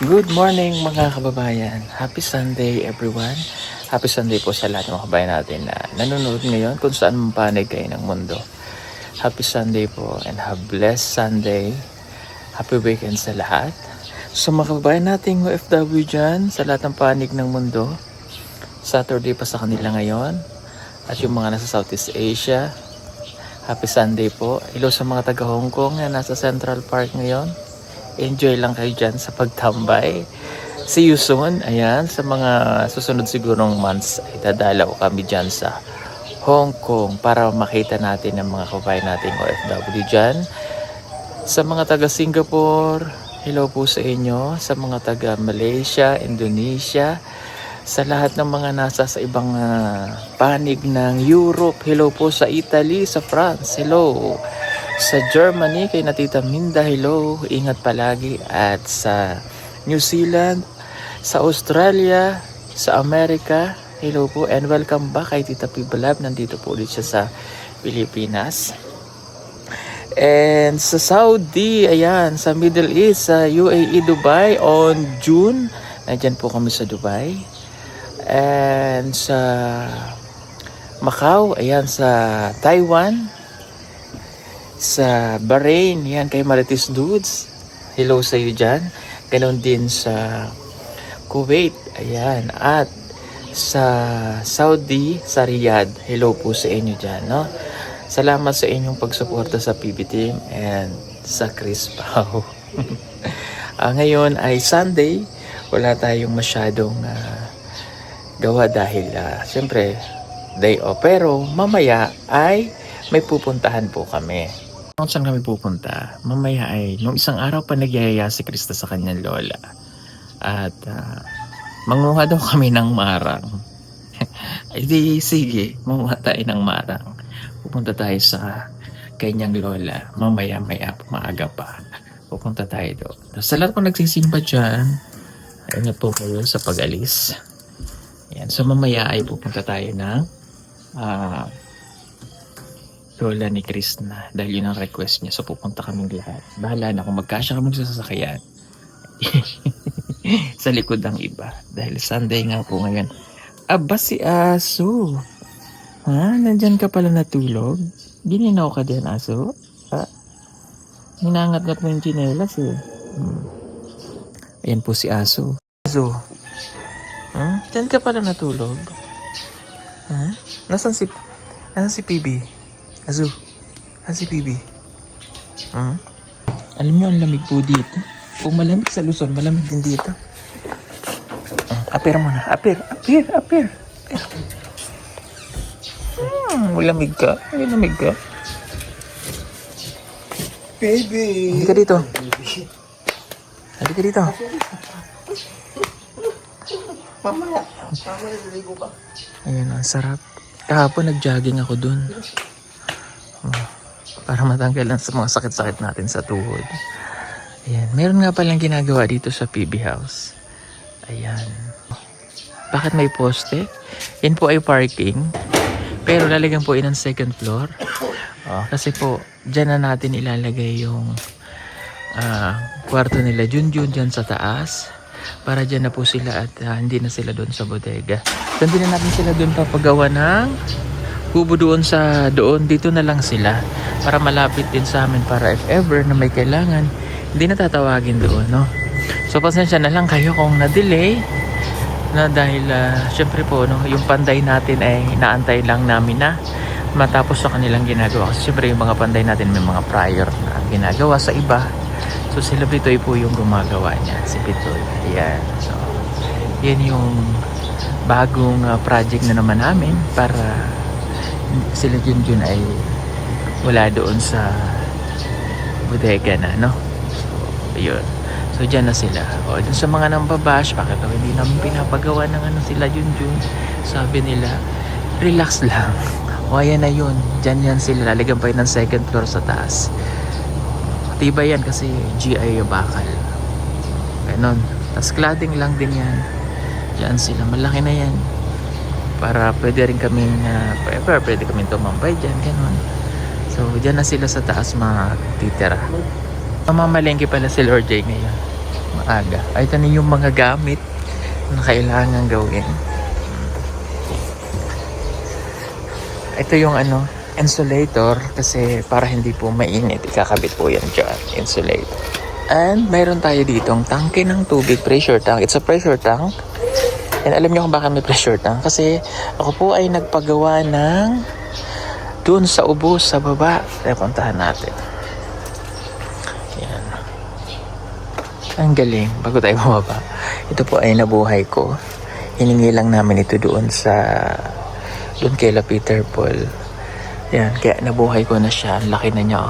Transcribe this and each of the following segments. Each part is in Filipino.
Good morning mga kababayan. Happy Sunday everyone. Happy Sunday po sa lahat ng mga kababayan natin na nanonood ngayon kung saan man panig kayo ng mundo. Happy Sunday po and have blessed Sunday. Happy weekend sa lahat. So mga kababayan nating OFW dyan sa lahat ng panig ng mundo. Saturday pa sa kanila ngayon. At yung mga nasa Southeast Asia, Happy Sunday po. Hello sa mga taga Hong Kong na nasa Central Park ngayon. Enjoy lang kayo dyan sa pagtambay. See you soon. Ayan, sa mga susunod sigurong months ay dadalaw kami dyan sa Hong Kong para makita natin ang mga kababayan nating OFW dyan. Sa mga taga Singapore, hello po sa inyo. Sa mga taga Malaysia, Indonesia, sa lahat ng mga nasa sa ibang panig ng Europe, hello po sa Italy, sa France, hello. Sa Germany, kay na Tita Minda, hello, ingat palagi. At sa New Zealand, sa Australia, sa Amerika, hello po and welcome back kay Tita Pibalab. Nandito po ulit siya sa Pilipinas. And sa Saudi, ayan, sa Middle East, sa UAE, Dubai, on June, nandyan po kami sa Dubai. And sa Macau, ayan, sa Taiwan, sa Bahrain, yan kay Marites Dudes, hello sa iyo dyan. Ganon din sa Kuwait, ayan, at sa Saudi, sa Riyadh, hello po sa inyo dyan, no? Salamat sa inyong pagsuporta sa PB Team and sa Chris Pao. Ngayon ay Sunday, wala tayong masyadong gawa dahil siyempre day off, pero mamaya ay may pupuntahan po kami. Kung saan kami pupunta, mamaya ay nung isang araw pa nagyayaya si Krista sa kanyang lola. At manguha daw kami ng marang. Ay di sige, manguha tayo ng marang. Pupunta tayo sa kanyang lola. Mamaya-maya, maaga pa. Pupunta tayo doon. Sa lahat po nagsisimba dyan, ingat po kayo sa pag-alis. Yan. So mamaya ay pupunta tayo ng lola ni Krishna dahil yun ang request niya. So pupunta kaming lahat. Bahala na kung magkasya kami sa sasakyan. Sa likod ang iba. Dahil Sunday nga po ngayon. Aba si Aso. Ha? Nandyan ka pala natulog? Gininaw ka din, Aso? Ha? Hinangat-ngat mo yung chinelas eh. Ayan po si Aso. Aso. Ha? Diyan ka pala natulog? Ha? Nasaan si PB? Azu, si PB. Alam nyo, ang lamig po dito. Kung malamig sa Luzon, malamig din dito. Apir mo na. Apir. Malamig ka. Malamig ka. Baby! Hindi ka dito. Hindi ka dito. Mamaya, naligo ka. Ayan, ang sarap. Kahapon nag-jogging ako dun. Para matanggalan sa mga sakit-sakit natin sa tuhod. Ayan. Meron nga palang ginagawa dito sa PB House. Ayan. Bakit may poste? Yan po ay parking. Pero lalagyan po yun ng second floor. Kasi po, dyan na natin ilalagay yung kwarto nila Junjun dyan sa taas. Para dyan na po sila at hindi na sila doon sa bodega. Doon din na natin sila doon papagawa ng kubo doon sa doon. Dito na lang sila para malapit din sa amin para if ever na may kailangan hindi na tatawagin doon, no? So pasensya na lang kayo kung na-delay na dahil syempre po, no, yung panday natin ay inaantay lang namin na matapos sa kanilang ginagawa. Kasi syempre yung mga panday natin may mga prior na ginagawa sa iba. So sila Pitoy po yung gumagawa niya, si Pitoy. Ayan. So yan yung bagong project na naman namin para sila Junjun ay wala doon sa bodega na, no? So, yun. So, dyan na sila. O, dun sa mga nambabash, bakit hindi namin pinapagawa ng sila Junjun? Sabi nila, relax lang. O, ayan na yun. Dyan yan sila. Lalagyan pa yun ng second floor sa taas. Tiba yan kasi GI bakal. Ganon. Tapos cladding lang din yan. Dyan sila. Malaki na yan. Para pwede rin kami pwede kami tumambay dyan, gano'n. So, dyan na sila sa taas matitira. Mamamalengke pala si Lord J ngayon. Maaga. Ay, ito na yung mga gamit na kailangan gawin. Ito yung insulator kasi para hindi po mainit. Ikakabit po yan dyan, insulator. And mayroon tayo ditong tangke ng tubig, pressure tank. It's a pressure tank. And alam niyo kung bakit may pressure tank? Kasi ako po ay nagpagawa ng dun sa ubos sa baba. Kaya puntahan natin. Yan. Ang galing. Bago tayo bumaba. Ito po ay nabuhay ko. Hiningi lang namin ito doon kay La Peter Paul. Yan. Kaya nabuhay ko na siya. Ang laki na niya.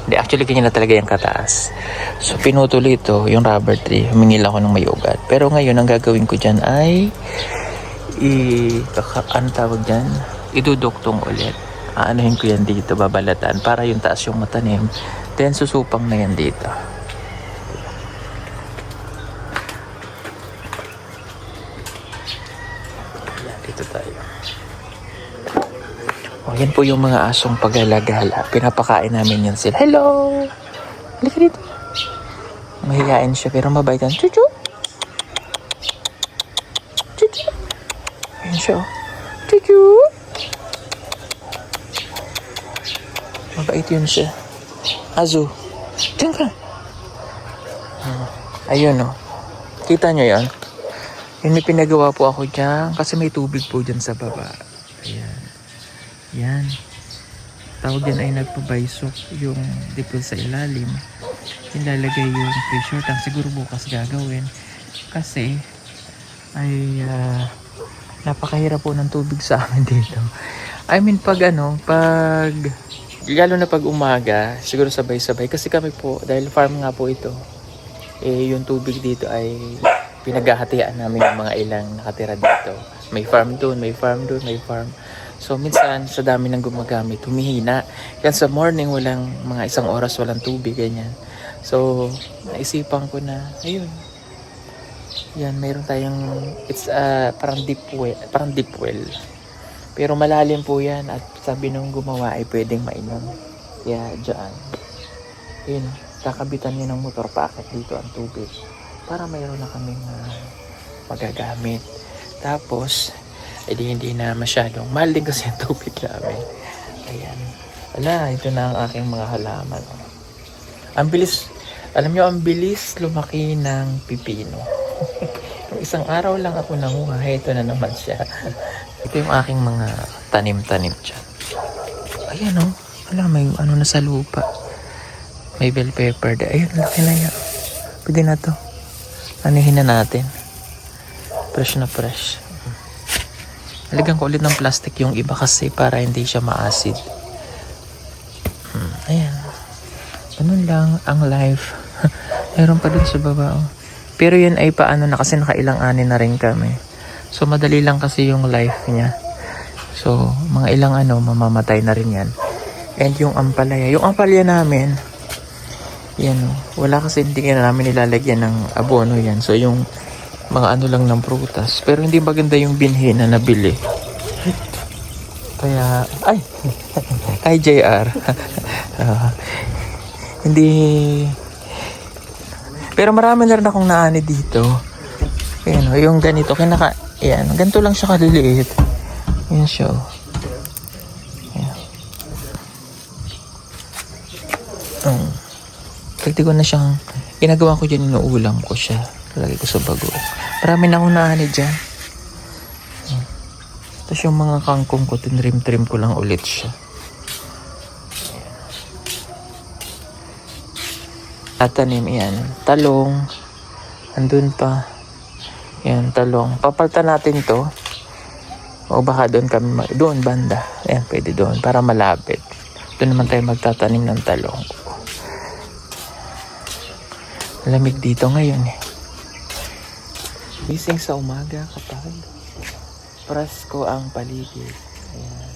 Hindi, actually, ganyan na talaga yung kataas. So, pinutol ito, yung rubber tree. Humingil ako ng may ugat. Pero ngayon, ang gagawin ko dyan ay ano tawag dyan? Iduduktong ulit. Aanohin ko yan dito, babalatan, para yung taas yung matanim. Then, susupang na yan dito. Yan, dito tayo. O, yan po yung mga asong pag-alagala. Pinapakain namin yan sila. Hello! Halika dito. Mahihain siya pero mabait yan. Chuchu! Chuchu! Ayan siya. Chuchu! Mabait yun siya. Azu! Diyan ka! Ayun o. Kita nyo yan? Yun may pinagawa po ako dyan kasi may tubig po dyan sa baba. Ayan. Yan. Tawag yan ay nagpabaysok yung dipol sa ilalim. Ilalagay yung pressure tank. Siguro bukas gagawin. Kasi ay napakahirap po ng tubig sa amin dito. I mean lalo na pag umaga, siguro sabay-sabay. Kasi kami po, dahil farm nga po ito, yung tubig dito ay pinaghahatian namin yung mga ilang nakatira dito. May farm doon, may farm doon, may farm. So, minsan, sa dami ng gumagamit, humihina. Yan sa morning, walang mga 1 oras, walang tubig, ganyan. So, naisipan ko na, ayun. Yan, mayroon tayong, it's parang deep well. Pero malalim po yan at sabi nung gumawa ay pwedeng mainom. Kaya, dyan. Yun, kakabitan niya ng motor packet dito ang tubig. Para mayroon na kaming magagamit. Tapos, hindi na masyadong mahal din kasi ang tubig namin. Ayan. Wala, ito na ang aking mga halaman. Ang bilis, alam nyo, ang bilis lumaki ng pipino. Yung 1 araw lang ako nanguha, ito na naman siya. Ito yung aking mga tanim-tanim dyan. Ayan o, wala, may ano na sa lupa. May bell pepper. Ayun, laki na yan. Pwede na to. Anihin na natin. Fresh na fresh. Lagyan ko ulit ng plastic yung iba kasi para hindi siya ma-acid. Ayan. Ganun lang ang life. Mayroon pa dun sa baba. Oh. Pero yun ay paano na kasi nakailang ani na rin kami. So madali lang kasi yung life niya. So mga ilang mamamatay na rin yan. And yung ampalaya. Yung ampalaya namin, yan wala kasi hindi na namin nilalagyan ng abono yan. So yung mga lang ng prutas. Pero hindi maganda yung binhi na nabili. Kaya, hi JR. Hindi. Pero marami na rin akong naani dito. Ayan, yung ganito. Ayan, ganito lang siya kaliliit. Ayan siya. Ayan. Pwede ko na siyang, ginagawa ko dyan, inuulam ko siya. Lagi ko sa bago. Marami na akong naani dyan. Tapos yung mga kangkong ko, tinrim-trim ko lang ulit siya. Tatanim yan. Talong. Andun pa. Yan, talong. Papaltan natin to. O baka doon kami, doon banda. Yan, pwede doon. Para malapit. Doon naman tayo magtatanim ng talong. Lamig dito ngayon eh. Gising sa umaga kapag presko ang paligid. Ayan.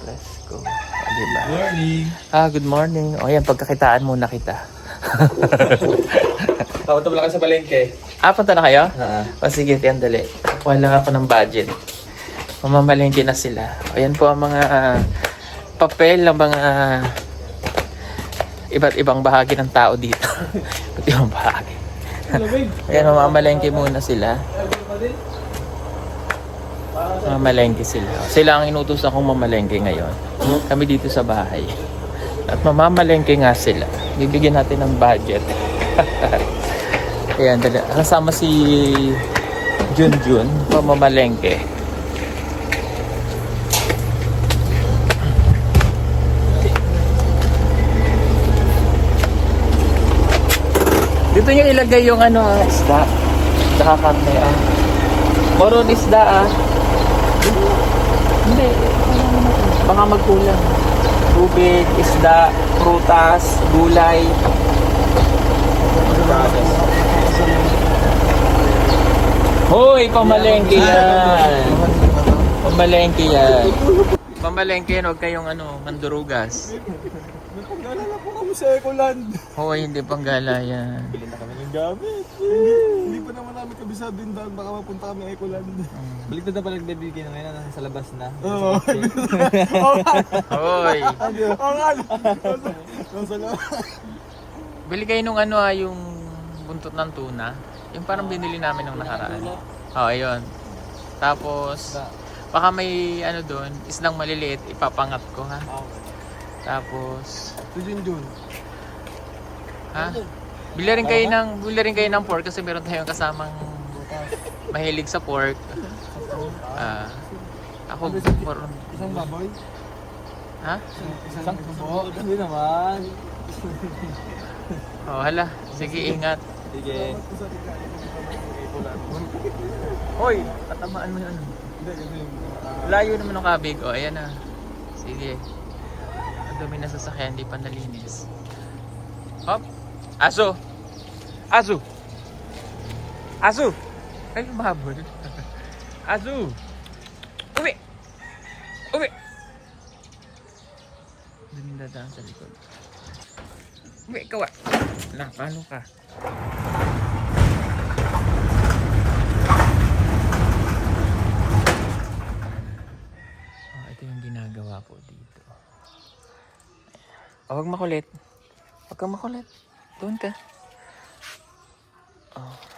Presko. Diba? Good morning. Good morning. O yan, pagkakitaan muna kita. Punta mo lang sa palengke. Punta na kayo? Oo. O sige, tiyan dali. Wala ako ng budget. Mamamalengke na sila. O yan po ang mga papel ng mga iba't ibang bahagi ng tao dito. Iba't ibang bahagi. Ayan, mamamalengke muna sila. Mamalengke sila. Sila ang inutusan kong mamalengke ngayon. Kami dito sa bahay. At mamamalengke nga sila. Bibigyan natin ng budget. Ayan, kasama si Junjun, pamamalengke. Dito nyo ilagay yung isda. Tsaka karne Moron isda Hindi. Baka magkulang. Tubig, isda, prutas, gulay. Hoy, pamalengke yan. Pamalengke yan. Pamalengke yan, huwag kayong mandurugas. Nagpanggala na po kami sa Ecoland. Hoy, hindi panggala yan. Bili na kami ng gamit. Hindi pa naman namin kabisado yung daan. Baka mapunta kami Ecoland. Balik na pala nagbibigay na ngayon, nasa labas na. Oo. Hoy. Oo nga. Nasa loob. Bili kayo nung yung buntot ng tuna. Yung parang binili namin nung nakaraan. Ayun. Tapos, baka may doon, islang maliliit, ipapangat ko ha. Tapos, Si Junjun. ha? Bili rin kayo ng pork kasi meron tayong kasamang mahilig sa pork. Ako, Isang baboy. ha? Isang buo. Hindi naman. Hala. Sige, ingat. Sige. Hoy, tatamaan mo yun. Layo naman ng kabig. Ayan na. Sige. Ang dumi na sasakyan, di pa nalinis. Hop. Aso. Aso. Aso. Ay, mahabol. Aso. Uwi. Uwi. Daming dadaan sa likod. Uwi, ikaw Wala, paano ka? Ito yung ginagawa po dito. Huwag makulit. Huwag kang makulit. Doon ka.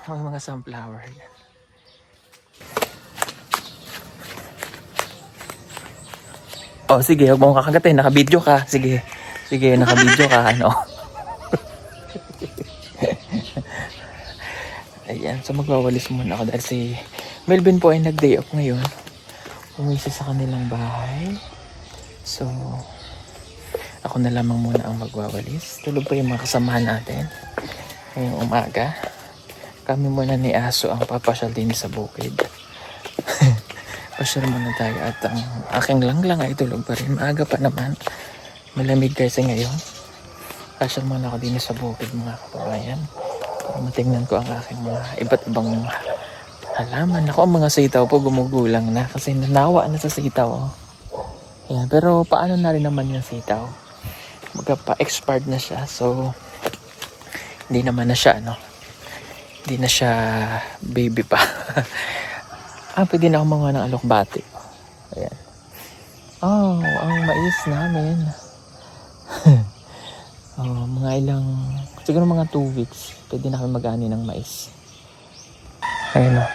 May mga sunflower yan. Sige. Huwag mo kakagatin. Naka-video ka. Sige. Sige, naka-video ka. Ayan. So, magwawalis muna ako dahil si Melvin po ay nag-day off ngayon. Umuwi siya sa kanilang bahay. So, ako na lamang muna ang magwawalis. Tulog pa yung mga kasamahan natin. Ngayong umaga. Kami muna ni Aso ang papasyal din sa bukid. Pasyal muna tayo at ang aking langlang ay tulog pa rin. Maaga pa naman. Malamig kasi ngayon. Pasyal muna ako din sa bukid mga kababayan. Para matingnan ko ang aking mga iba't ibang halaman. Ako ang mga sitaw po gumugulang na kasi nanawa na sa sitaw. Ayan, pero paano na rin naman yung sitaw? Magpa-expired na siya. So, hindi naman na siya, hindi na siya baby pa. Pwede na ako mga ng alokbati. Ayan. Ang mais namin. Mga siguro mga 2 weeks. Pwede na kami mag-ani ng mais. Ayun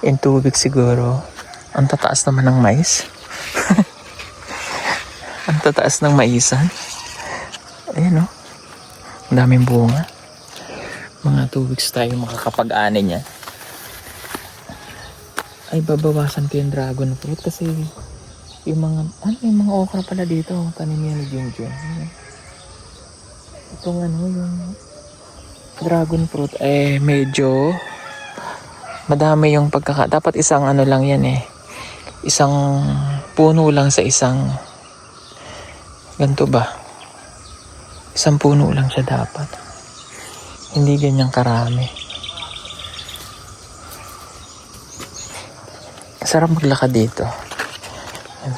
in 2 weeks siguro. Ang tataas naman ng mais. Ang tataas ng maisan. Ayun ang daming bunga. Mga 2 weeks tayo makakapag-ani niya. Ay, babawasan ko yung dragon fruit kasi yung mga okra pala dito. Tanim yan ni Junjun. Itong yung dragon fruit medyo madami yung dapat isang lang yan isang puno lang sa isang ganito ba, isang puno lang siya dapat, hindi ganyang karami. Sarap maglakad dito.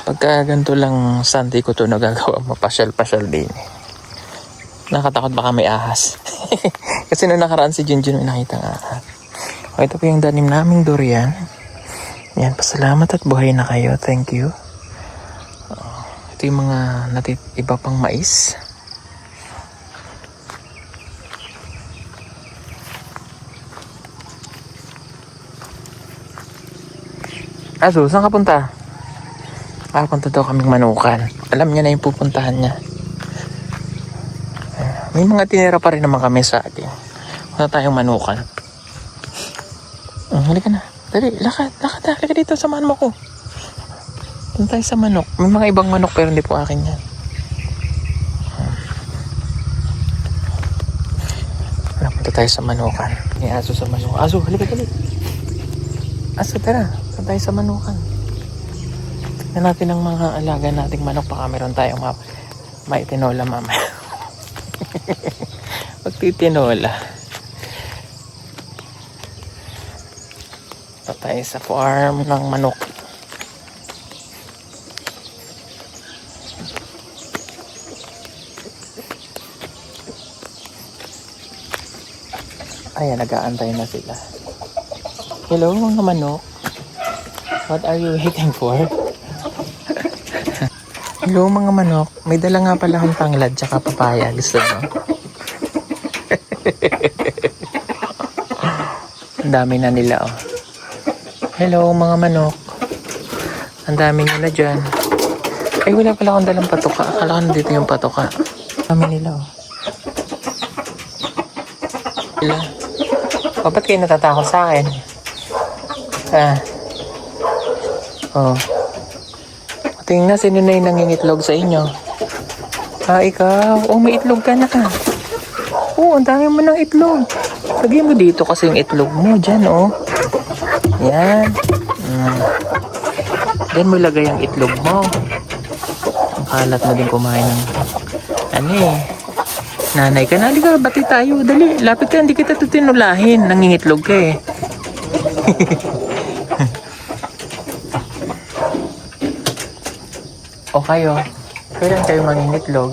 Pagka ganito lang Sunday ko to nagagawa, mapasyal-pasyal din. Nakatakot baka may ahas. Kasi nung nakaraan si Junjun may nakita ng ahas. Ito po yung danim naming durian. Yan, pasalamat at buhay na kayo. Thank you. Ito yung mga iba pang mais. Aso, saan ka punta? Punta daw kaming manukan. Alam niya na yung pupuntahan niya. May mga tinira pa rin naman kami sa atin. Wala tayong manukan. Halika na. Dali, lakad. Halika dito, samahan mo ko. Punta tayo sa manok. May mga ibang manok pero hindi po akin yan. Punta tayo sa manukan. May aso sa manukan. Aso, halika dali. Aso, tara. Punta tayo sa manukan. Tignan natin ang mga alaga nating manok. Baka meron tayong maitinola mamaya. Magtitinola. Patay sa farm ng manok. Ayan, nag-aantay na sila. Hello mga manok. What are you waiting for? Hello mga manok. May dala nga pala akong tanglad tsaka papaya. Gusto mo? Ang dami na nila oh. Hello mga manok. Ang dami nila dyan. Ay wala pala akong dalang patuka. Akala ko nandito yung patuka. Ang dami nila oh. Sila. Ba't kayo natatakot sa akin? Oh. Tingnan, sino na yung nangingitlog sa inyo? Ikaw. Oh, may itlog ka na. Oh, ang dami mo ng itlog. Lagyan mo dito kasi yung itlog mo. Diyan, oh. Yan. Diyan mo lagay ang itlog mo. Ang kalat mo din kumain ng... Nanay ka na. Halika, bati tayo. Dali, lapit ka. Hindi kita tinulahin. Nangingitlog ka eh. O kayo, kailan kayo mangingitlog?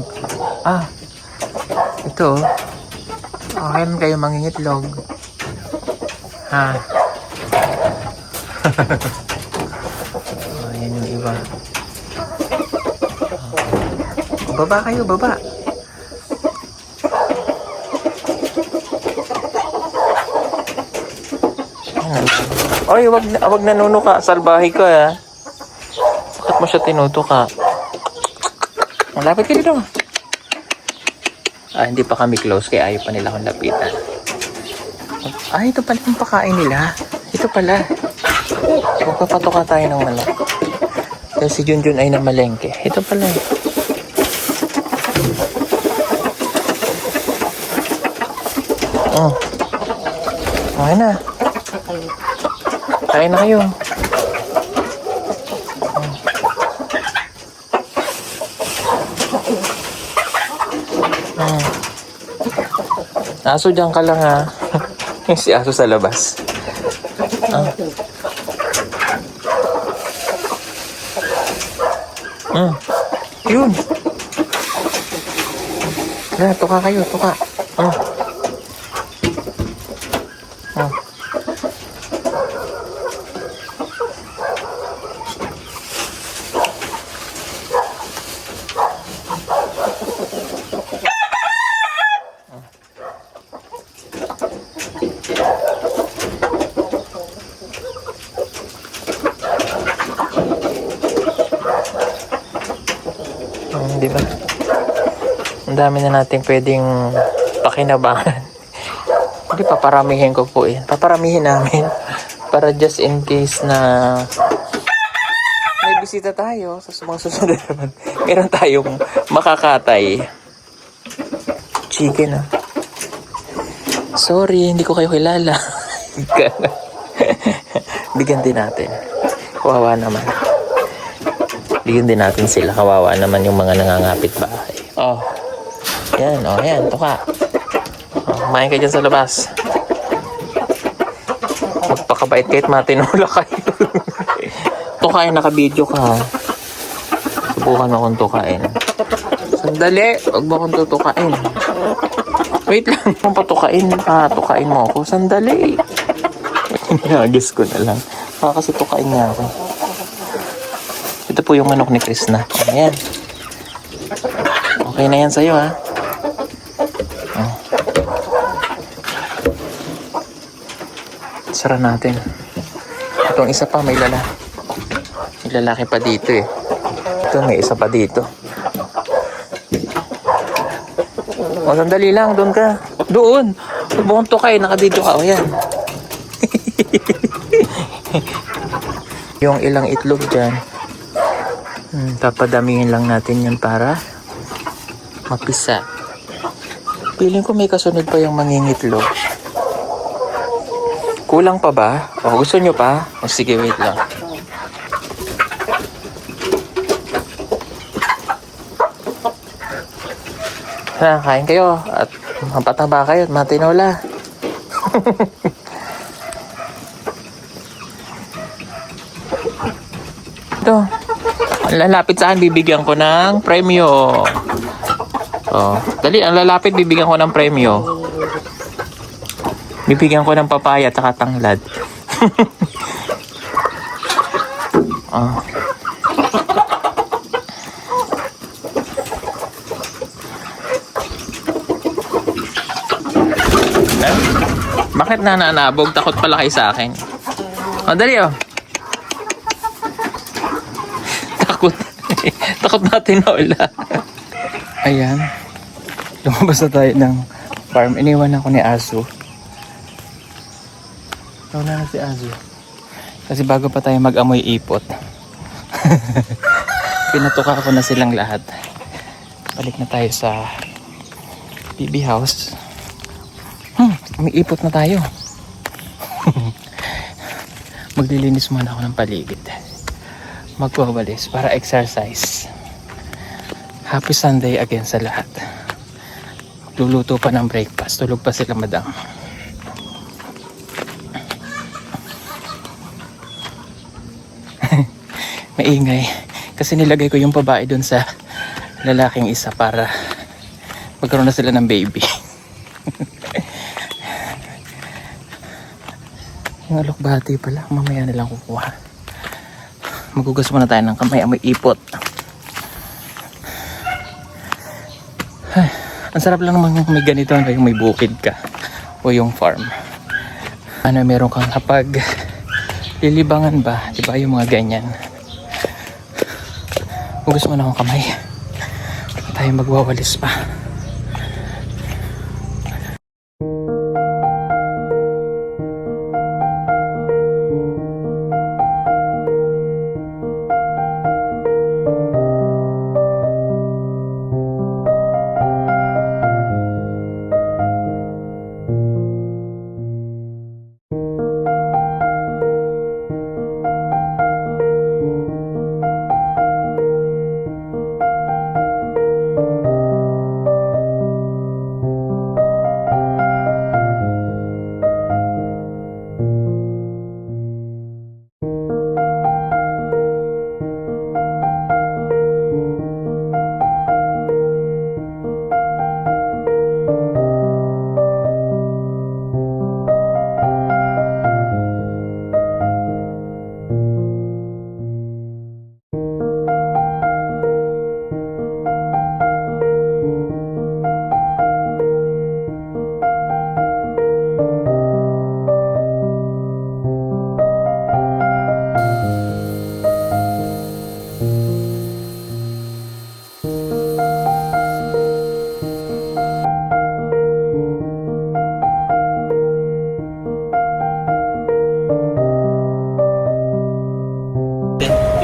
Ito. Kailan kayo mangingitlog? Ayan yung iba. Baba kayo, baba. Oy, wag nanunuka. Salbahe ka, ha? Bakit mo siya tinutuka? Malapit ka dito. Hindi pa kami close kaya ayaw pa nila akong lapitan. Ito pala yung pakain nila. Ito pala. Magpapatoka tayo ng manok. Kasi si Junjun ay namalengke. Ito pala. Okay na. Kain na kayo. Aso, dyan ka lang ha. Si aso sa labas. Yun. Tuka kayo, tuka. Diba? Ang dami na natin pwedeng pakinabangan. Hindi, paparamihin ko po eh. Paparamihin namin. Para just in case na may bisita tayo sa mga susunod naman. Meron tayong makakatay. Chicken Sorry, hindi ko kayo kilala. Bigyan din natin. Kawawa naman. Bigyan din natin sila. Kawawa naman yung mga nangangapit bahay. Yan, tuka. Kumain kayo dyan sa labas. Magpakabait kahit matinula kayo. Tukain, naka-video ka. Subukan mo kung tukain. Sandali, huwag mo kung tutukain. Wait lang, kung patukain. Tukain mo ako. Sandali. Hinagis ko na lang. Kasi tukain niya ako. Ito po yung manok ni Krishna. Ayan. Okay na yan sa'yo, ha? Sara natin. Itong isa pa, may lala. lalaki pa dito eh. Ito, may isa pa dito. O, sandali lang. Doon ka. Doon. Bukong tukay. Nakadito ka. O, yan. Yung ilang itlog dyan. Papadamihin lang natin yan para mapisa. Piling ko may kasunod pa yung mangingitlog. Kulang pa ba? O, gusto nyo pa? O, sige, wait lang. Kain kayo at mapataba kayo at matinola. Ito. Ang lalapit sa akin, bibigyan ko ng premyo. Oh, dali, ang lalapit, bibigyan ko ng premyo. Bibigyan ko ng papaya at saka tanglad. Oh. Bakit nananabog? Takot pala kayo sa akin. O, dali oh. Takot. Takot natin na wala. Ayan. Lumabas na tayo ng farm. Iniwan ako ni Azu. Ikaw na si Azu. Kasi bago pa tayo mag-amoy ipot. Pinatuka ko na silang lahat. Balik na tayo sa PB house. Umiipot na tayo. Maglilinis muna ako ng paligid. Magwawalis para exercise. Happy Sunday again sa lahat. Luluto pa ng breakfast. Tulog pa sila madam. Maingay. Kasi nilagay ko yung babae dun sa lalaking isa para magkaroon na sila ng baby. Yung alokbati pala, mamaya na lang kukuha. Magugas muna tayo ng kamay, amoy ipot. Ay, ang sarap lang naman may ganito, yung may bukid ka o yung farm. Ano, meron kang kapag lilibangan ba, diba yung mga ganyan. Magugas muna akong kamay. Tayo magwawalis pa.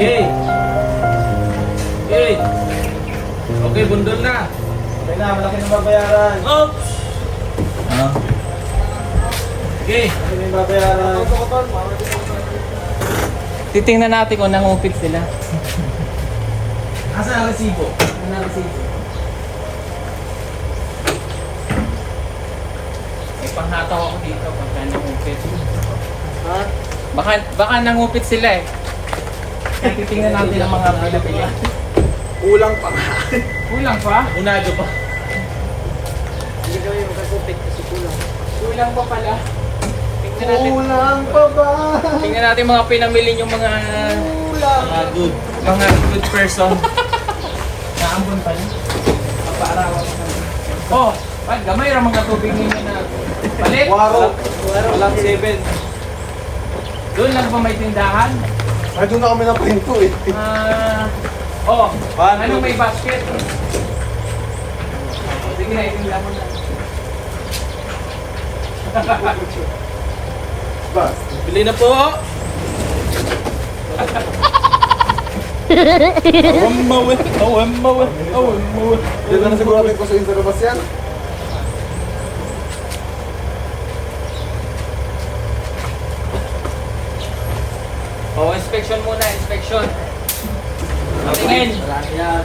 Okay. Okay. Okay, bundol na. Okay na, malaki na babayaran. Oops! Okay. Malaki na babayaran. Titingnan natin kung nangupit sila. Asa ang resibo? Ano ang resibo? May panghataw ako dito pagka nangupit. Ha? Baka nangupit sila eh. Kaya titingnan natin ang mga pinapili. Kulang pa nga. Kulang pa? Unado pa. Hindi kami makasupit kasi kulang. Kulang pa pala. Tingnan natin. Kulang pa ba? Tingnan natin mga pinamili yung mga Kulang. Good. mga good person. Naambon pa niya. Papaarawan pa niya. Oh, pag gamay ra mga tubig ninyo na palit. Waro. Walang 7. Doon lang ba may tindahan? Ay, doon na kami napahinto eh. Anong may basket? Sige na, itinda mo na. Bas. Bili na po. Hindi na siguro ko sa Insta yan. Inspection muna, inspection. Tingin.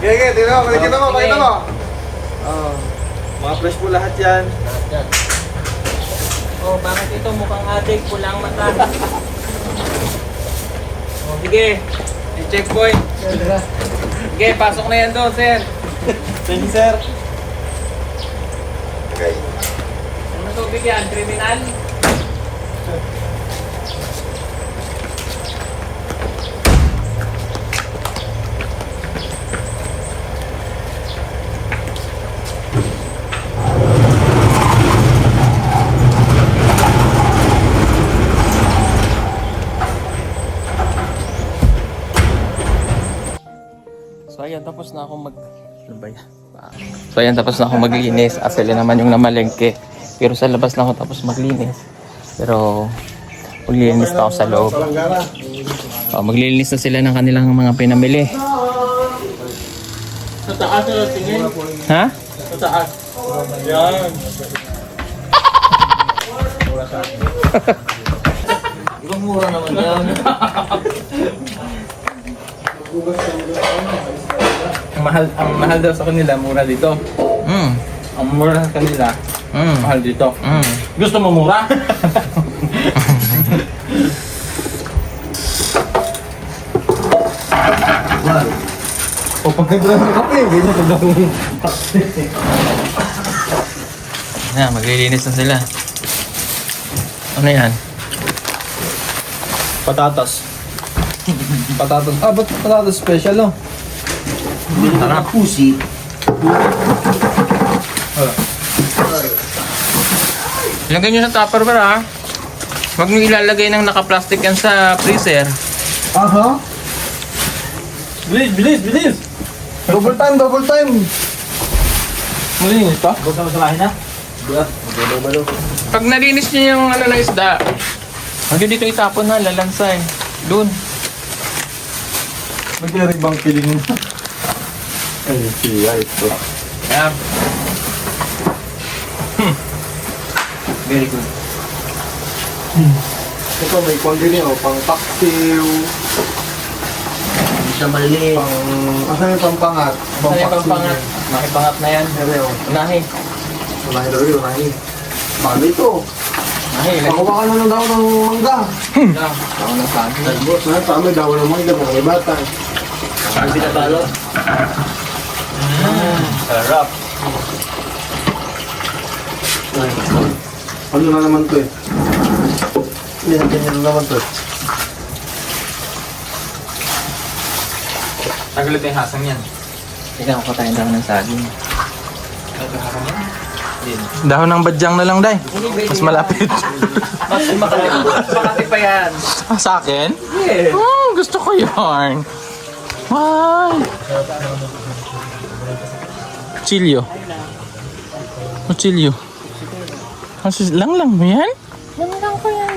Okay, tingnan mo, makikita mo, pakita mo. Mga fresh po lahat yan. Bakit ito mukhang adik, pulang mata. Sige, yung checkpoint. Sige, pasok na yan doon, sir. Thank you, sir. Okay. Ano tubig yan? Criminal? So ayan, tapos na akong ano ba yan? So ayan, tapos na akong maglinis. Actually naman yung namalengke. Pero sa labas na ako tapos maglinis. Pero maglilinis na ako sa loob. Maglilinis na sila ng kanilang mga pinamili. Sa taas na tingin. Ha? Sa taas. Yan. Ibang mura naman yan. Ang mahal daw sa kanila, mura dito. Ang mura sa kanila, mahal dito. Gusto mo mura? O pagkagla ng kape, hindi na kagawin. Ayan, maglilinis na sila. Ano yan? Patatas. Patatas. Ba't patatas special, no? Sarap. Pusi. Lagyan nyo sa Tupperware ha. Huwag nyo ilalagay ng naka-plastic yan sa freezer. Aha. Bilis, bilis, bilis! Double time, double time. Malinis pa? Gusto mo sa lahin na? Pag nalinis nyo yung ano na isda, huwag nyo dito itapon ha, lalansay. Doon. Magkiribang piling na. Ay, siya ito. Ayan. Very good. Ito may kondi niya, pang paksiw. Hindi siya maliliit. Asan yung pampangat? Saan yung pangpangat? Makipangat na yan. Pero, Unahin. unahin daw yun, unahin. Paano ito? Unahin. Pakuha ka na ng daw ng mangga. Ako na sabi. Boss, na tama daw ng mangga, mga bata. Ang pinatalo. Sarap. Ano na naman to eh? Ganyan na naman to eh. Tagulit yung hasang yan. Ikaw, katayin daw ng saging. Dahon ng badyang na lang, Day. Mas malapit. Mas makati pa yan. Sa akin? Yeah. Gusto ko yarn. Why? Chilyo. Chilyo. Lang mo yan? Lang ko yan.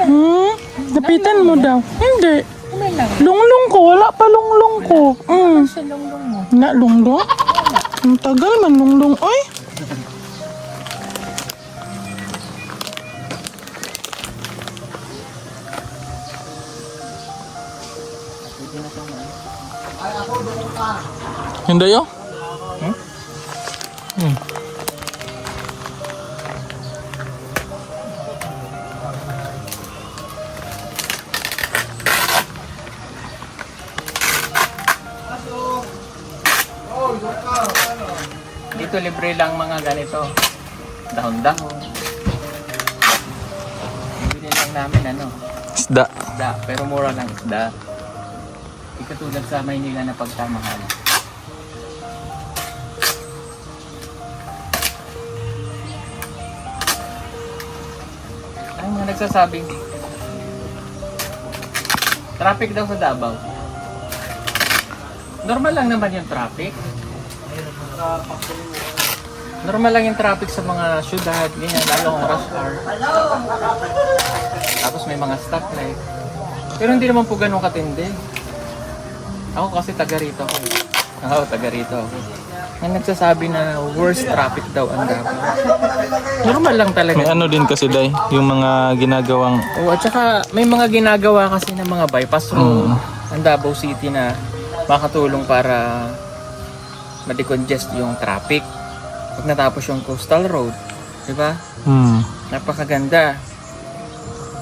Napitan mo daw. Hindi. May lang. Lunglong ko. Wala pa lunglong ko. Sa lunglong mo. Na lunglong? Ang tagal man lunglong. Oy! Hindi yun? Dito libre lang mga ganito. Dahon-dahon. Bibili lang namin ano. Isda. Isda, pero mura lang isda. Ikatulad sa Maynila na pagkamahal. Ay, mga nagsasabing traffic daw sa Davao. Normal lang naman yung traffic. Normal lang yung traffic sa mga syudad, ganyan, lalo kung rush hour. Tapos may mga stoplight. Pero hindi naman po ganun katindi. Ako kasi taga rito ako. Oo, taga rito ako. May nagsasabi na worst traffic daw ang Davao. Normal lang talaga. May ano din kasi day, yung mga ginagawang Oo, at saka may mga ginagawa kasi ng mga bypass road ang Davao City na makatulong para ma-decongest yung traffic. Pag natapos yung coastal road, di ba? Napakaganda.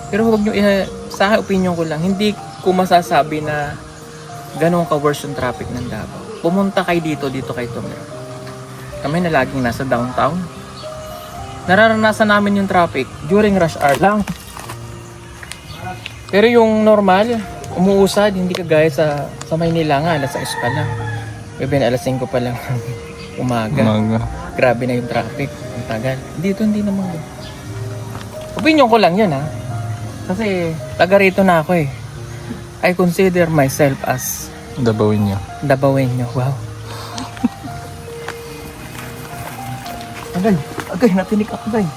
Pero huwag nyo, sa akin, opinion ko lang, hindi ko masasabi na ganun ka-worse yung traffic ng Davao. Pumunta kayo dito kayo tumira. Kami na laging nasa downtown. Nararanasan namin yung traffic during rush hour lang. Pero yung normal, umuusad, hindi kagaya sa Maynila nga, alas 6 pa lang. Maybe alas 5 pa lang umaga. Grabe na yung traffic. Ang tagal. Dito hindi naman. Opinion ko lang yun ha. Kasi taga rito na ako eh. I consider myself as Dabawenyo. Dabawenyo. Wow. Agay, natinik ako agay.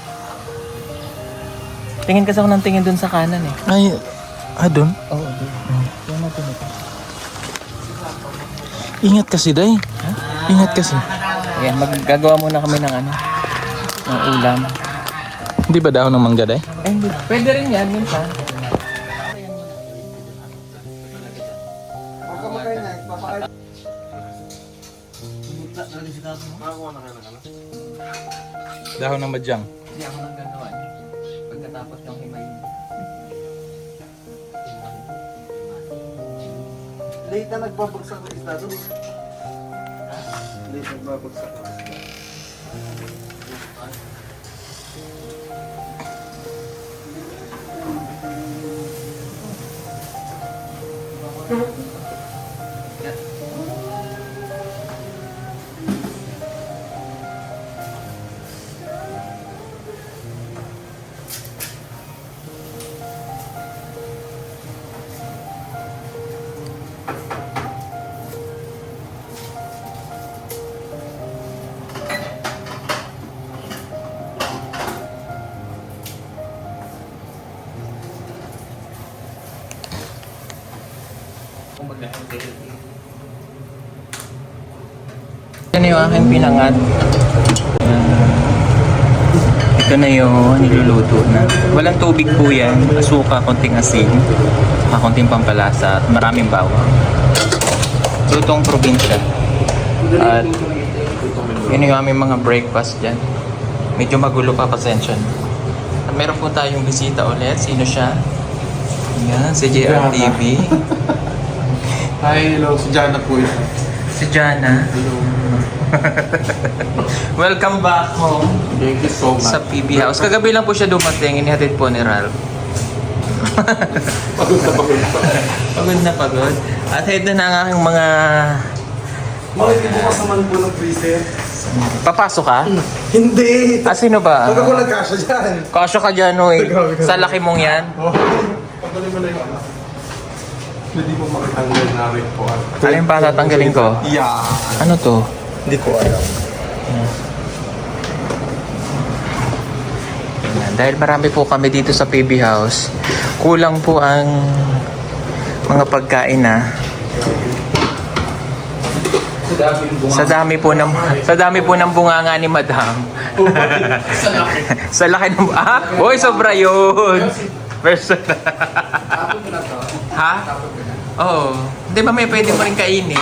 Tingin kasi ako ng tingin dun sa kanan eh. Ay, doon? Oo, dun. Kaya natinik ako. Ingat kasi day. Ingat kasi. Ayan, maggagawa muna kami ng ano, ng ulam. Hindi ba dahon ng mangga day? Eh, hindi. Pwede rin yan, minsan. Dahon ng madyang. Hindi ako nang gagawa niya. Pagkatapos ng himayin. Late na nagbabagsak ng isda doon. Late nagbabagsak ng isda. Ito na yung aking pinangat. Ito na yung niluluto na. Walang tubig po yan. Asuka, konting asin, konting pampalasa, at maraming bawang. Lutong probinsya. At yun yung aming mga breakfast dyan. Medyo magulo pa, pasensya na. At meron po tayong bisita ulit. Sino siya? Yan, si JRTV. Hi, hello. Si Jana po ito. Si Jana. Welcome back home Thank you so much. sa PB House. Kagabi lang po siya dumating, inihatid po ni Ralph. Pagod na pagod pa. Pagod na pagod. At head na ang aking mga... Bakit bukas naman po ng freezer? Papasok ka? Hindi! Ah, sino ba? Huwag ako nagkasya dyan. Kasyo ka dyan, oy. Sa laki mong yan. Oh, pagdali mo na yung ano. Hindi mo makitanggal na report. Ano yung pa tatanggalin ko? Yeah. Ano to? Hindi ko alam. Ayan, dahil marami po kami dito sa PB House, kulang po ang mga pagkain na. Sa dami po ng bunganga ni Madam. Sa laki ng Hoy, sobra yun. Personal. Ha? Oo. Hindi ba may pwede mo rin kainin?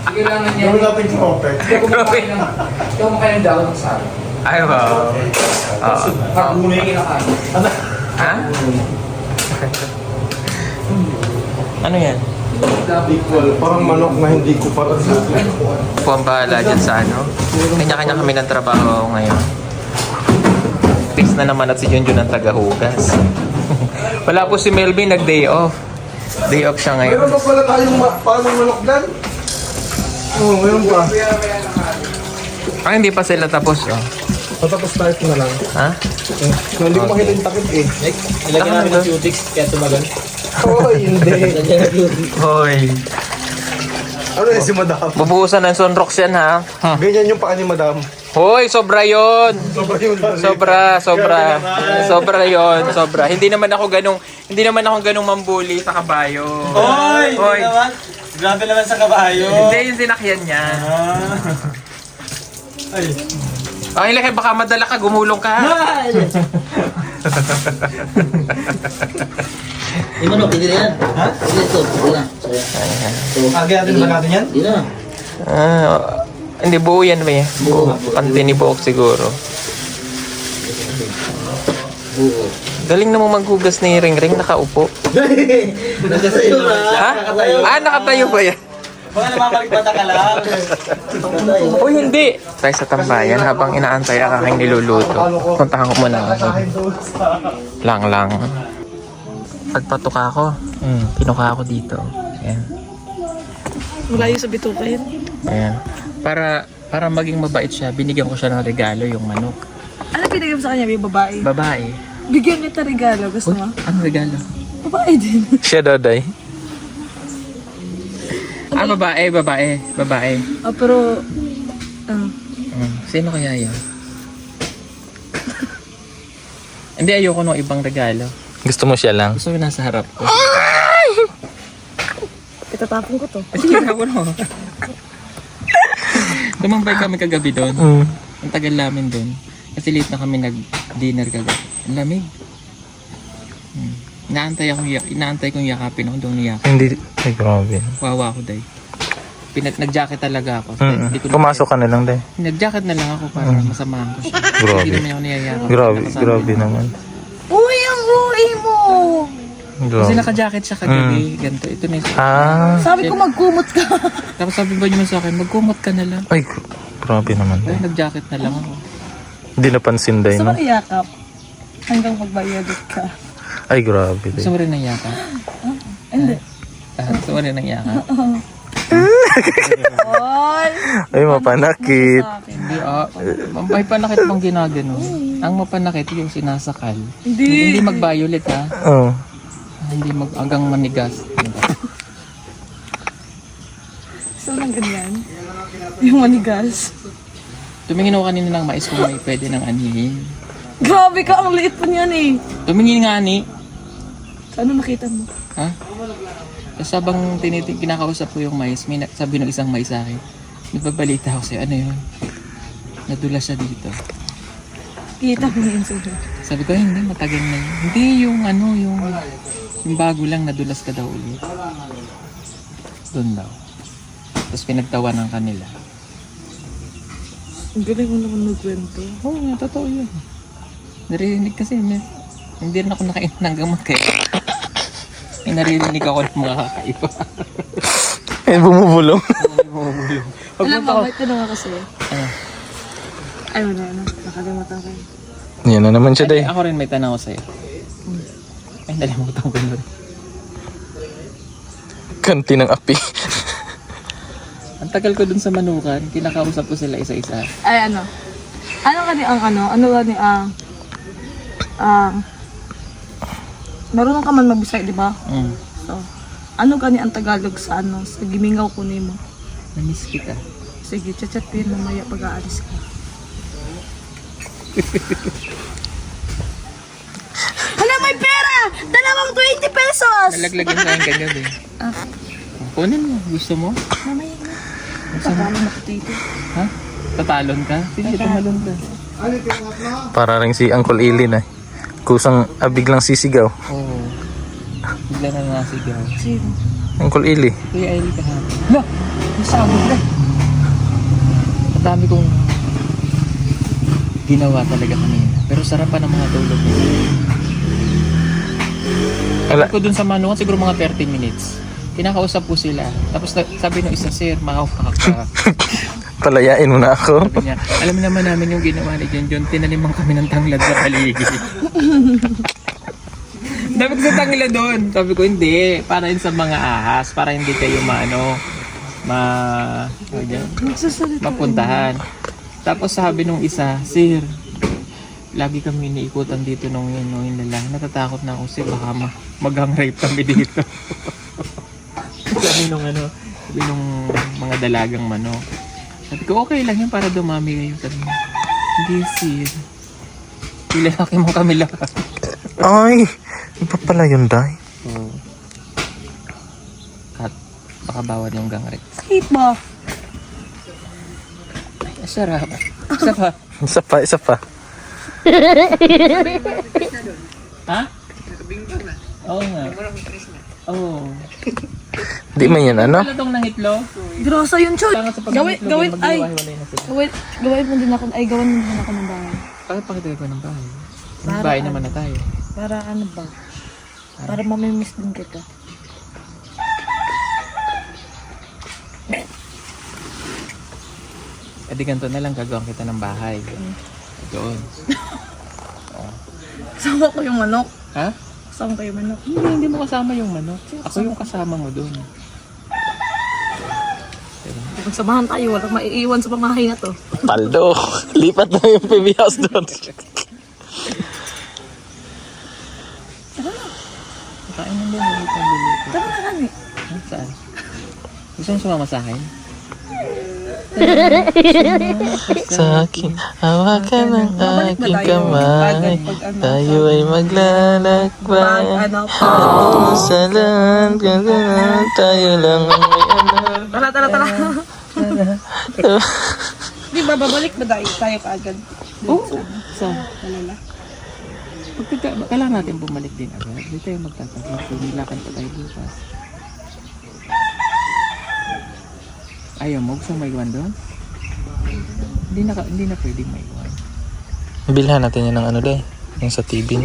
Kailangan niya. Gawin natin complex. Ito mo kayo ng dalawa sa akin. Ay, wow. Oo. Pag umuwi kinakain. Ha? Ano yan? Equal. Parang manok na hindi ko para sa Po ang bahala dyan sa ano. Kanya-kanya kami ng trabaho ngayon. Chris na naman at si Junjun ang tagahugas. Wala po si Melvin, nag-day off. Day off siya ngayon. Meron pa pala tayong paano manok dyan? Oo, meron pa. Ah, hindi pa sila tapos, oh. Patapos tayo ito na lang. Ha? Hindi ko makita yung takip eh. Ilagyan namin ng cutex kaya tumagal. Oo, hindi. Hoy. Ano yun si madam? Bubuhusan ng sunrox yan ha. Ganyan yung paa ni madam. Hoy, sobra yon. Sobra yun. Sobra yon, sobra. Hindi naman ako ganung mambuli sa kabayo. Hoy! Hoy. Grabe naman sa kabayo. Hindi yung sinakyan niya. Ay. Ay, laki, baka madala ka, gumulong ka. Yung manok, hindi na yan. Ha? Hindi ito, hindi na. Agay natin ba natin yan? Hindi na. Hindi, buo yan ba yan? Buo. Pantinibuok siguro. Buo. Galing namang maghugas ni Ring Ring, nakaupo. Nagkasayo na. Ha? Nakatayo ba yan? Mga namamalikbata ka lang. Uy, hindi! Tayo sa tambayan habang inaantay ang aking niluluto. Puntahan ko muna ako. Lang. Pagpatuka ako, pinuka ako dito. Ayan. Malayo sa bituka yun. Ayan. Para maging mabait siya, binigyan ko siya ng regalo, yung manok. Ano pinagay mo sa kanya? May babae. Babae. Bigyan kita regalo. Gusto mo? Ano regalo? Babae din. Siya Doday. Babae. Pero... Sino kaya yun? Hindi, ayoko ng ibang regalo. Gusto mo siya lang? Gusto ko nasa harap ko. Itatapon ko to. Sige, ako no. Tumambay kami kagabi doon. Ang tagal namin doon. Kasi late na kami nag-dinner kagabi. Ang lamig. Inaantay kong yakapin ako doon niyak. Hindi. Ay, grabe. Wawa ako, day. Nag-jacket talaga ako. Hindi ko Pumasok ka na lang, day. Nag-jacket na lang ako para masamahan ko siya. Grabe. Hindi naman ako niyayakap. Grabe naman. Uy, ang uwi mo! Kasi Grabe. naka-jacket siya kagabi. Ganito. Ito na yung... Sabi ko magkumot ka. Tapos sabi ba niyo sa akin, magkumot ka na lang. Ay, grabe naman, day. Ay, nag-jacket na lang ako. Hindi napansin, day, Gusto mo no? iyakap? Hanggang magbayadot ka. Ay, grabe, day. Gusto mo rin ng yakap? Hindi. Gusto mo rin ng yakap? Oy! Ay, mapanakit. Sa akin. Hindi, may panakit bang ginagano? Ang mapanakit yung sinasakal. Hindi. Hindi mag-violet ha. Oh. Hindi hanggang manigas. Gusto lang ganyan. Yung manigas. Tumingin ako kanina ng mais kung may pwede ng anihin. Grabe ka, ang liit pa niyan eh. Tumingin nga ni. Ano nakita mo? Ha? Tapos habang kinakausap ko yung mais, sabi ng isang mais sa akin, nagbabalita ako sa'yo, ano yun? Nadulas siya dito. Kita mo yun sa'yo. Sabi ko, hindi, matagal na yun. Hindi, yung bago lang, nadulas ka daw ulit. Doon daw. Tapos pinagtawanan kanila. Ang galing mo naman nagkwento. Oo, totoo yun. Narinig kasi, hindi rin ako nakainom ng gamot kaya. May naririnig ako ng mga kakaiba. Ay, bumubulong. Alam mo, may tanong ako sa'yo. Ano? Ay, wala na. Nakalimutan ko yun. Yan na naman siya, day. Ako rin may tanong ako sa'yo. Ay, nalimutan ko na rin. Kanti ng api. Ang tagal ko dun sa manukan, kinakausap ko sila isa-isa. Ay, ano? Ano ka ni ang ano? Ano ka ni ang... marunong ka man magbisay, di ba? So, ano ka ni ang Tagalog sa ano? Sa gimingaw ko ni mo. Namiss kita. Sige, chat-chat ko yun mamaya pag-aalis ka. Hala, may pera! Dalawang 20 pesos! Nalaglagan sa akin kagabi. Kunin mo, gusto mo? Mamaya na. Pagkano na ko dito. Ha? Tatalon ka? Sige, tumalon ka. Para rin si Uncle Ilin, ay. Kusang biglang sisigaw. Oo. Bigla na nasigaw. Sino? Uncle Ili. Kuya Ellie ka ha? Hala! Nasabog na! Ang dami kong ginawa talaga kanina. Pero sarap pa ng mga tulog ko. Ala. Ko dun sa manukan, siguro mga 30 minutes. Kinakausap ko sila. Tapos sabi ng isa, sir, maawa ka. Palayain mo na ako. Sabi niya, alam naman namin yung ginawa ni John, tinaniman kami ng tanglad sa paligid. Sabi ko sa tanglad doon. Sabi ko, hindi. Para yun sa mga ahas. Para hindi kayo mapuntahan. Tapos sabi nung isa, sir, lagi kami iniikutan dito nung yun lalaki. Natatakot na ako, sir, baka mag-hang rape kami dito. Sabi nung Sabi nung mga dalagang manok. Sabi ko, okay lang yun para dumami kayo. Sabi niya, hindi sin. Ilalaki mo kami lahat. Ay, iba pala yun, Day. So, at baka bawal yung gang rex. Sakit ba? Ay, sarap. Isa pa. Isa pa. Ha? Oo nga. Oo. Di man yan, ano? Wala tong nangitlo. Grosa yun, Chod. Tanga sa Gawin, pag-itlog, ay. maghiwa-hiwalay na sila. Gawin mo din ako, ay gawin mo din ako ng bahay. Bakit pakita ko ng bahay? May Para bahay ano? naman na tayo. Para ano ba? Para mamimiss din kita. E di ganito na lang, gagawin kita ng bahay. Doon. Kasama ko yung manok. Ha? Kasama ko yung manok. Hindi mo kasama yung manok. Ako yung kasama mo doon. Magsamahan tayo, walang maiiwan sa pamahay na to. Paldo. Lipat na yung PB house doon. Kain ng bumili kang bumili. Tara na kami. Ha? Saan? Gusto mo sumama sa akin? Sa akin, hawakan ng aking kamay. Tayo ay maglalakbay. Ano? Sa lahat, tayo lang ang may alam. Tara. Di ba, babalik ba tayo kaagad? Oo. Saan? Kailangan natin bumalik din agad. Hindi tayo magtatagal. Pumilakad pa tayo bukas. Ayaw mo? Gusto mo maiwan doon? Hindi na pwedeng maiwan. Bilhan natin yan ng ano, Day. Yung sa TV.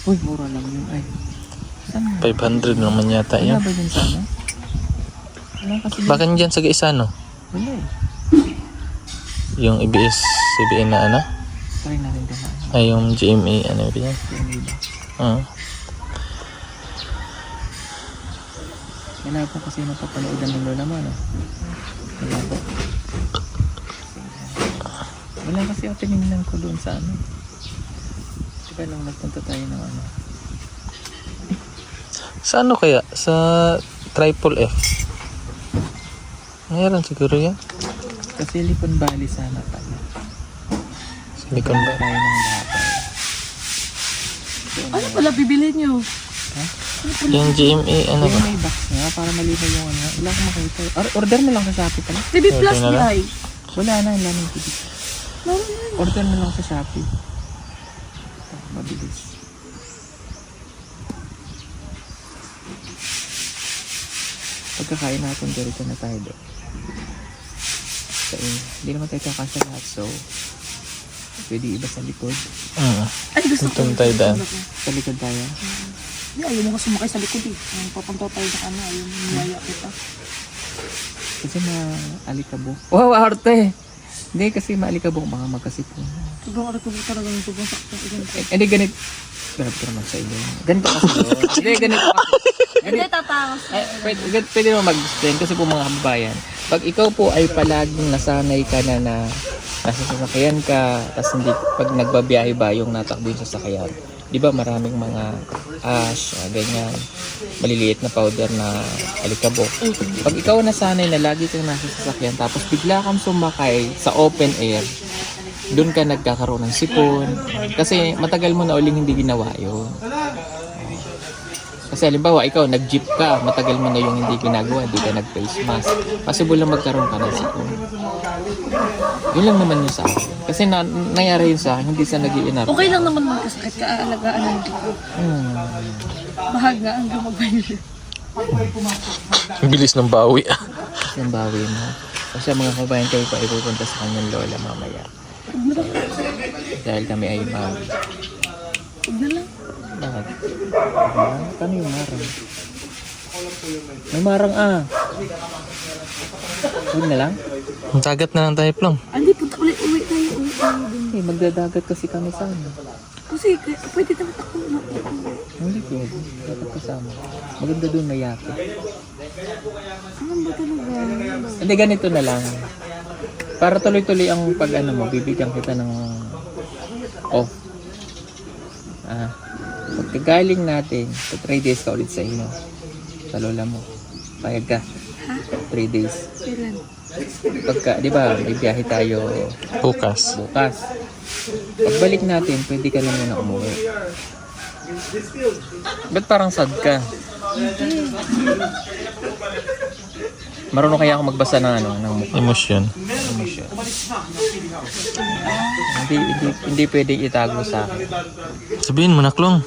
Uy, mura lang yun. Ay. Saan? 500 naman yata Wala yun. ba dyan sana? Wala kasi. Bakit dyan sa isa, no? Wala eh. Yung CBN na ano? Try natin din na. Ay, yung GMA, ano yun? Yung iba. Wala po kasi napapanood ng lola mo, no? Wala po. Wala kasi ako tinignan ko doon sa ano. Diba nung nagpunta tayo ng ano? Sa ano kaya? Sa Triple F? Mayroon siguro yan. Sa Silicon Valley sana pala. Silicon Valley. Tayo ng batay. Ano pala bibili nyo? Yung GMA, ano Kaya ba? may box nga para malinaw yung ano. Wala akong makita. Order mo lang sa Shopee pala. TV Plus na lang. di ay. Wala na, wala na yung TV. Order mo lang sa Shopee. Mabilis. Pagkakain natin, dito na tayo doon. Hindi naman tayo kakasya lahat, so pwede iba sa likod. Ay, gusto ko. Itong tayo daan. Sa likod tayo. Hindi, ayaw mo ka sumakay sa likod eh. Papunta tayo sa ano, ayaw mo niyaya kita. Kasi maalikabok. Wow, arte! Hindi kasi maalikabok, mga magkasipon. Sobrang aray ko talaga yung sobrang sakto. Hindi, ganito. Grabe ka naman sa iyo. Ganito kasi yun. Hindi, ganito kasi. Hindi, tatawas. Pwede naman mag-explain kasi po mga kababayan. Pag ikaw po ay palaging nasanay ka na nasa sasakyan ka, tapos hindi, pag nagbabiyahe ba yung natakbo yung sasakyan, di ba maraming mga ash, ganyan, maliliit na powder na alikabok. Pag ikaw nasanay na lagi kang nasa sasakyan, tapos bigla kang sumakay sa open air, doon ka nagkakaroon ng sipon. Kasi matagal mo na uling hindi ginawa yun. Kasi halimbawa, ikaw nag-jeep ka, matagal mo na yung hindi ginagawa, hindi ka nag-face mask. Possible lang magkaroon ka ng sipon. Yun lang naman yun sa akin. Kasi nangyari yun sa akin, hindi sa nag-iinap. Okay lang naman magkasakit ka, aalagaan ng dito. Bahaga ang gumagay. Bilis ng bawi. Kasi ang bawi mo. Kasi mga kabayan kayo pa ipupunta sa kanyang lola mamaya. Dahil kami ay bawi. Huwag na lang. Bakit? Paano yung marang? May marang Huwag na lang? Dagat na lang tayo, Plong. Hindi, punta uwi tayo dun. Eh, magdadagat kasi kami sana. Kasi pwede naman ako na. Hindi pwede. Dapat kasama. Maganda doon may yate. Ano ba talaga? Hindi, ganito na lang. Para tuloy-tuloy ang pag-ano mo, bibigyan kita ng off. Pagkagaling natin, 3 days ka ulit sa inyo. Sa lola mo. Payag ka. 3 days. Kailan? Pagka, di ba, may biyahe tayo Bukas. bukas. Pagbalik natin, pwede ka na muna umuwi. Ba't parang sad ka? Marunong kaya ako magbasa ng ano, ng mukha. Emosyon. Hindi pwedeng itago sa akin. Sabihin mo na, Klong.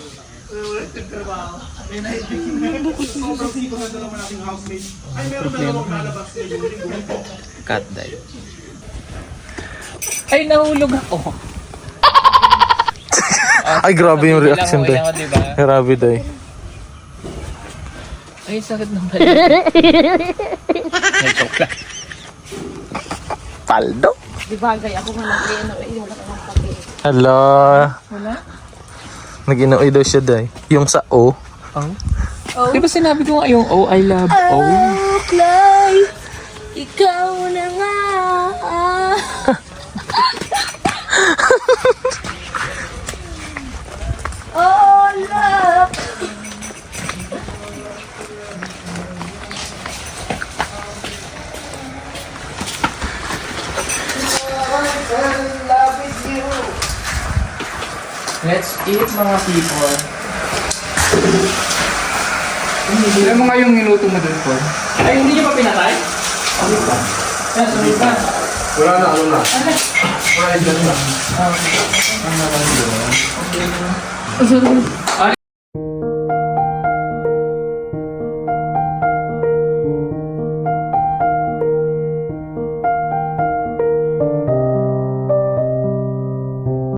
Problema. Cut die. Ay, nahulog ako. Ay, grabe yung reaction tayo. Kailangan, diba? Grabe tayo. Ay, sakit ng balik. Ay, joke lang. Paldo. Di bagay ako nga nag-iano. Wala ka ng pag Hala. Wala? Nag-inuwi daw siya day. Yung sa O. Oh. Di ba sinabi ko nga yung oh, I love oh? Oh, Clay! Ikaw na nga! Oh, love! Let's eat, mga people. Alam mo nga yung minuto mo dun po. Ay, hindi niyo pa pinatay? Yan, sunod ka. Wala na, ano na. Ah,